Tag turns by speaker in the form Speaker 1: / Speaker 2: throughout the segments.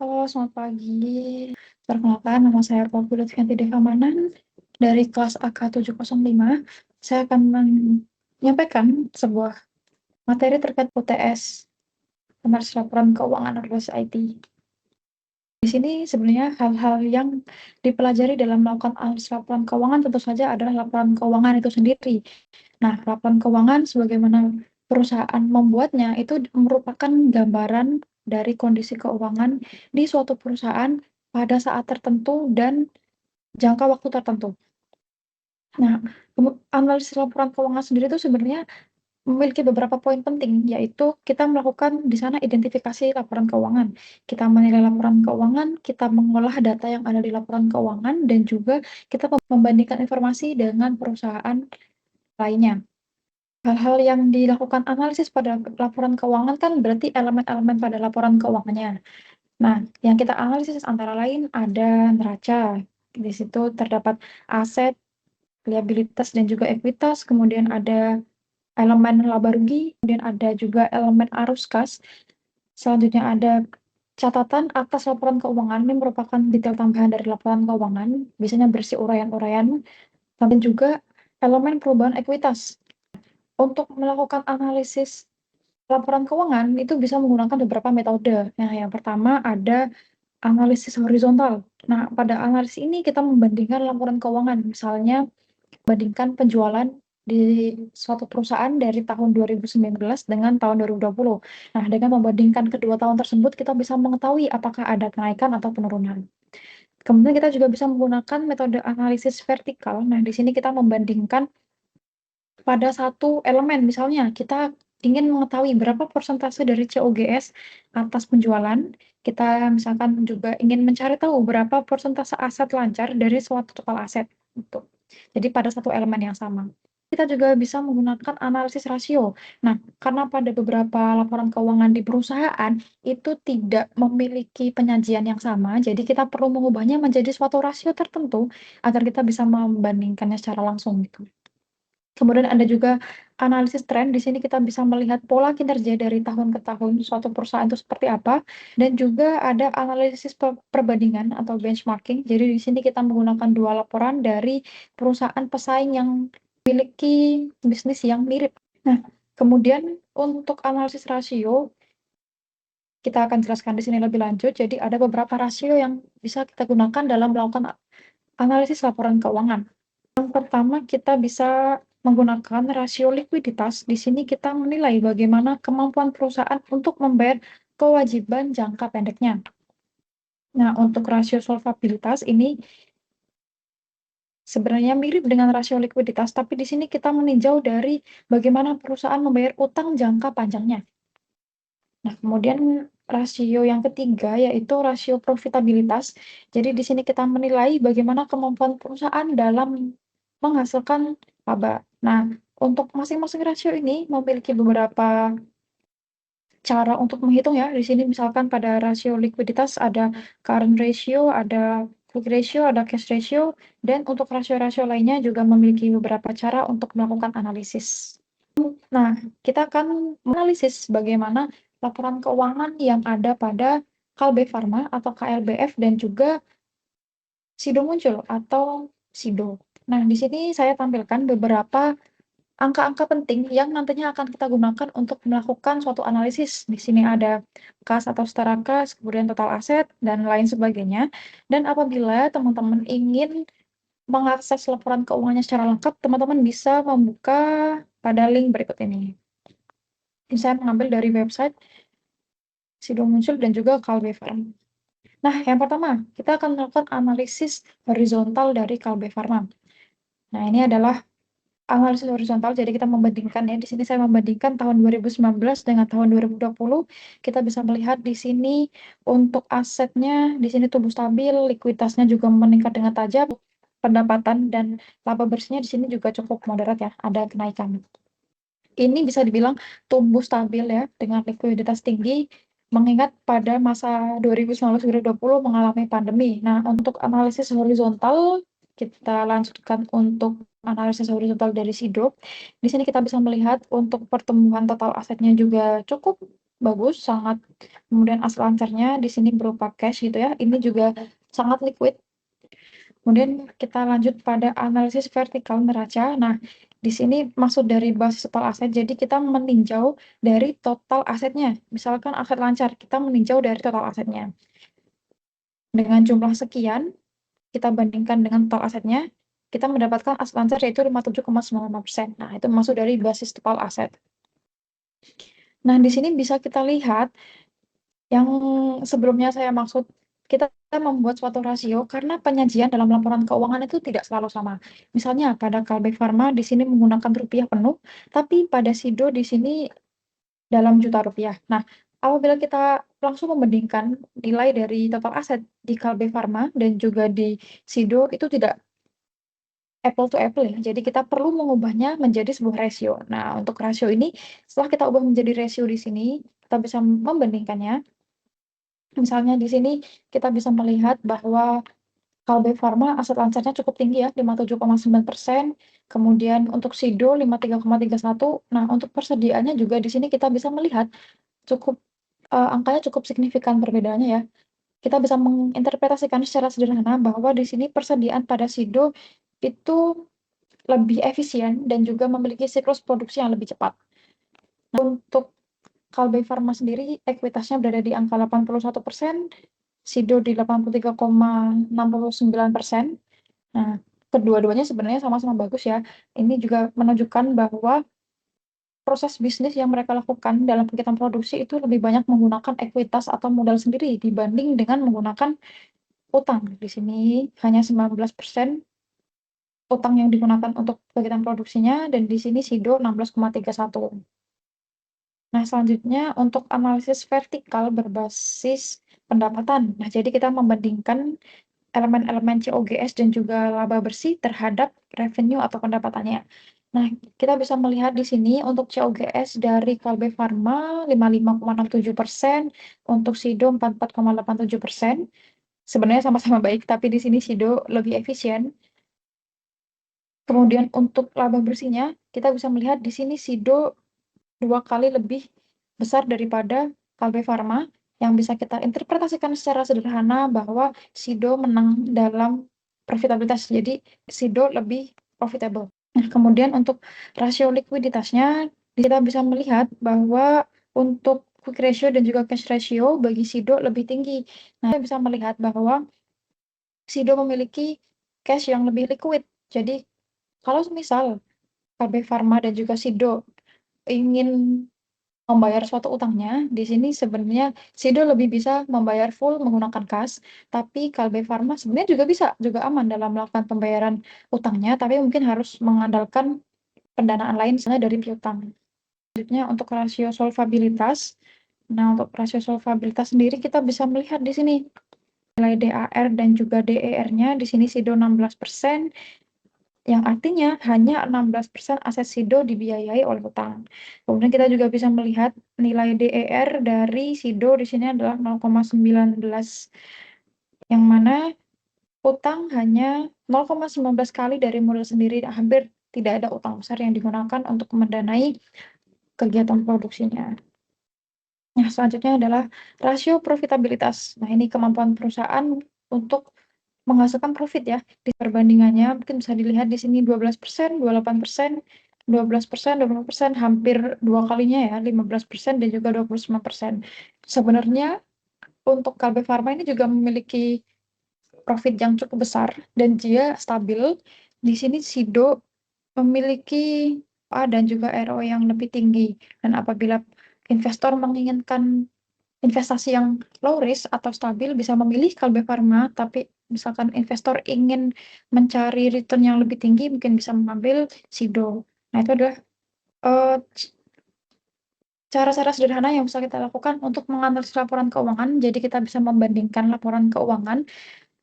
Speaker 1: Halo, selamat pagi. Perkenalkan, nama saya Putu Lutfianti Devamanan dari kelas AK 705. Saya akan menyampaikan sebuah materi terkait UTS, Analisis Laporan Keuangan berbasis IT. Di sini sebenarnya hal-hal yang dipelajari dalam melakukan analisis laporan keuangan tentu saja adalah laporan keuangan itu sendiri. Nah, laporan keuangan sebagaimana perusahaan membuatnya itu merupakan gambaran dari kondisi keuangan di suatu perusahaan pada saat tertentu dan jangka waktu tertentu. Nah, analisis laporan keuangan sendiri itu sebenarnya memiliki beberapa poin penting, yaitu kita melakukan di sana identifikasi laporan keuangan. Kita menilai laporan keuangan, kita mengolah data yang ada di laporan keuangan, dan juga kita membandingkan informasi dengan perusahaan lainnya. Hal-hal yang dilakukan analisis pada laporan keuangan kan berarti elemen-elemen pada laporan keuangannya. Nah, yang kita analisis antara lain ada neraca. Di situ terdapat aset, liabilitas, dan juga ekuitas. Kemudian ada elemen laba rugi, kemudian ada juga elemen arus kas. Selanjutnya ada catatan atas laporan keuangan. Ini merupakan detail tambahan dari laporan keuangan, biasanya bersih uraian-uraian. Dan juga elemen perubahan ekuitas. Untuk melakukan analisis laporan keuangan itu bisa menggunakan beberapa metode. Nah, yang pertama ada analisis horizontal. Nah, pada analisis ini kita membandingkan laporan keuangan, misalnya bandingkan penjualan di suatu perusahaan dari tahun 2019 dengan tahun 2020. Nah, dengan membandingkan kedua tahun tersebut, kita bisa mengetahui apakah ada kenaikan atau penurunan. Kemudian kita juga bisa menggunakan metode analisis vertikal. Nah, di sini kita membandingkan pada satu elemen, misalnya kita ingin mengetahui berapa persentase dari COGS atas penjualan, kita misalkan juga ingin mencari tahu berapa persentase aset lancar dari suatu total aset. Gitu. Jadi pada satu elemen yang sama. Kita juga bisa menggunakan analisis rasio. Nah, karena pada beberapa laporan keuangan di perusahaan itu tidak memiliki penyajian yang sama, jadi kita perlu mengubahnya menjadi suatu rasio tertentu agar kita bisa membandingkannya secara langsung gitu. Kemudian ada juga analisis tren. Di sini kita bisa melihat pola kinerja dari tahun ke tahun suatu perusahaan itu seperti apa, dan juga ada analisis perbandingan atau benchmarking. Jadi di sini kita menggunakan dua laporan dari perusahaan pesaing yang memiliki bisnis yang mirip. Nah, kemudian untuk analisis rasio, kita akan jelaskan di sini lebih lanjut. Jadi ada beberapa rasio yang bisa kita gunakan dalam melakukan analisis laporan keuangan. Yang pertama, kita bisa menggunakan rasio likuiditas. Di sini kita menilai bagaimana kemampuan perusahaan untuk membayar kewajiban jangka pendeknya. Nah, untuk rasio solvabilitas ini sebenarnya mirip dengan rasio likuiditas, tapi di sini kita meninjau dari bagaimana perusahaan membayar utang jangka panjangnya. Nah, kemudian rasio yang ketiga yaitu rasio profitabilitas. Jadi di sini kita menilai bagaimana kemampuan perusahaan dalam menghasilkan laba. Nah, untuk masing-masing rasio ini memiliki beberapa cara untuk menghitung ya. Di sini misalkan pada rasio likuiditas ada current ratio, ada quick ratio, ada cash ratio, dan untuk rasio-rasio lainnya juga memiliki beberapa cara untuk melakukan analisis. Nah, kita akan menganalisis bagaimana laporan keuangan yang ada pada Kalbe Farma atau KLBF dan juga Sido Muncul atau Sido. Nah, di sini saya tampilkan beberapa angka-angka penting yang nantinya akan kita gunakan untuk melakukan suatu analisis. Di sini ada kas atau setara kas, kemudian total aset, dan lain sebagainya. Dan apabila teman-teman ingin mengakses laporan keuangannya secara lengkap, teman-teman bisa membuka pada link berikut ini. Ini saya mengambil dari website Sido Muncul dan juga Kalbe Farma. Nah, yang pertama, kita akan melakukan analisis horizontal dari Kalbe Farma. Nah, ini adalah analisis horizontal, jadi kita membandingkan ya. Di sini saya membandingkan tahun 2019 dengan tahun 2020. Kita bisa melihat di sini untuk asetnya, di sini tumbuh stabil, likuiditasnya juga meningkat dengan tajam, pendapatan dan laba bersihnya di sini juga cukup moderat ya, ada kenaikan. Ini bisa dibilang tumbuh stabil ya, dengan likuiditas tinggi, mengingat pada masa 2019-2020 mengalami pandemi. Nah, untuk analisis horizontal, kita lanjutkan untuk analisis horizontal dari Sido. Di sini kita bisa melihat untuk pertumbuhan total asetnya juga cukup bagus, sangat kemudian aset lancarnya di sini berupa cash gitu ya, ini juga sangat liquid. Kemudian kita lanjut pada analisis vertikal neraca. Nah, di sini maksud dari basis total aset, jadi kita meninjau dari total asetnya. Misalkan aset lancar, kita meninjau dari total asetnya. Dengan jumlah sekian, kita bandingkan dengan total asetnya, kita mendapatkan aset lancar yaitu 57,95%. Nah, itu masuk dari basis total aset. Nah, di sini bisa kita lihat yang sebelumnya saya maksud, kita membuat suatu rasio karena penyajian dalam laporan keuangan itu tidak selalu sama. Misalnya pada Kalbe Farma di sini menggunakan rupiah penuh, tapi pada Sido di sini dalam juta rupiah. Nah, apabila kita langsung membandingkan nilai dari total aset di Kalbe Farma dan juga di Sido itu tidak apple to apple ya. Jadi kita perlu mengubahnya menjadi sebuah rasio. Nah, untuk rasio ini setelah kita ubah menjadi rasio di sini, kita bisa membandingkannya. Misalnya di sini kita bisa melihat bahwa Kalbe Farma aset lancarnya cukup tinggi ya, 57,9%. Kemudian untuk Sido 53,31. Nah, untuk persediaannya juga di sini kita bisa melihat cukup angkanya cukup signifikan perbedaannya ya. Kita bisa menginterpretasikan secara sederhana bahwa di sini persediaan pada Sido itu lebih efisien dan juga memiliki siklus produksi yang lebih cepat. Nah, untuk Kalbe Farma sendiri ekuitasnya berada di angka 81%, Sido di 83,69%. Nah, kedua-duanya sebenarnya sama-sama bagus ya. Ini juga menunjukkan bahwa proses bisnis yang mereka lakukan dalam kegiatan produksi itu lebih banyak menggunakan ekuitas atau modal sendiri dibanding dengan menggunakan utang. Di sini hanya 19% utang yang digunakan untuk kegiatan produksinya dan di sini Sido 16,31. Nah, selanjutnya untuk analisis vertikal berbasis pendapatan. Nah, jadi kita membandingkan elemen-elemen COGS dan juga laba bersih terhadap revenue atau pendapatannya. Nah, kita bisa melihat di sini untuk COGS dari Kalbe Farma 55,67%, untuk Sido 44,87%. Sebenarnya sama-sama baik, tapi di sini Sido lebih efisien. Kemudian untuk laba bersihnya, kita bisa melihat di sini Sido 2 kali lebih besar daripada Kalbe Farma, yang bisa kita interpretasikan secara sederhana bahwa Sido menang dalam profitabilitas. Jadi Sido lebih profitable. Nah, kemudian untuk rasio likuiditasnya, kita bisa melihat bahwa untuk quick ratio dan juga cash ratio bagi Sido lebih tinggi. Nah, kita bisa melihat bahwa Sido memiliki cash yang lebih liquid. Jadi, kalau misal KB Farma dan juga Sido ingin membayar suatu utangnya, di sini sebenarnya Sido lebih bisa membayar full menggunakan kas, tapi Kalbe Farma sebenarnya juga bisa, juga aman dalam melakukan pembayaran utangnya, tapi mungkin harus mengandalkan pendanaan lain misalnya dari piutang. Selanjutnya untuk rasio solvabilitas. Nah, untuk rasio solvabilitas sendiri kita bisa melihat di sini nilai DAR dan juga DER-nya di sini Sido 16%, yang artinya hanya 16% aset Sido dibiayai oleh utang. Kemudian kita juga bisa melihat nilai DER dari Sido di sini adalah 0,19, yang mana utang hanya 0,19 kali dari modal sendiri, hampir tidak ada utang besar yang digunakan untuk mendanai kegiatan produksinya. Nah, selanjutnya adalah rasio profitabilitas. Nah, ini kemampuan perusahaan untuk menghasilkan profit ya. Di perbandingannya mungkin bisa dilihat di sini 12%, 28%, 12%, 20%, hampir dua kalinya ya, 15% dan juga 29%. Sebenarnya untuk KB Pharma ini juga memiliki profit yang cukup besar dan dia stabil. Di sini Sido memiliki A dan juga ROE yang lebih tinggi. Dan apabila investor menginginkan investasi yang low risk atau stabil bisa memilih Kalbe Farma, tapi misalkan investor ingin mencari return yang lebih tinggi mungkin bisa mengambil Sido. Nah, itu adalah eh, cara-cara sederhana yang bisa kita lakukan untuk menganalisis laporan keuangan. Jadi kita bisa membandingkan laporan keuangan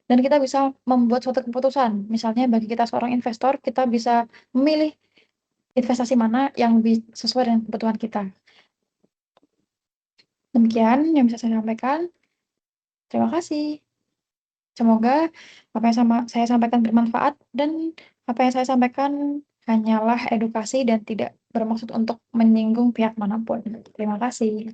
Speaker 1: dan kita bisa membuat suatu keputusan. Misalnya bagi kita seorang investor, kita bisa memilih investasi mana yang lebih sesuai dengan kebutuhan kita. Demikian yang bisa saya sampaikan. Terima kasih. Semoga apa yang saya sampaikan bermanfaat dan apa yang saya sampaikan hanyalah edukasi dan tidak bermaksud untuk menyinggung pihak manapun. Terima kasih.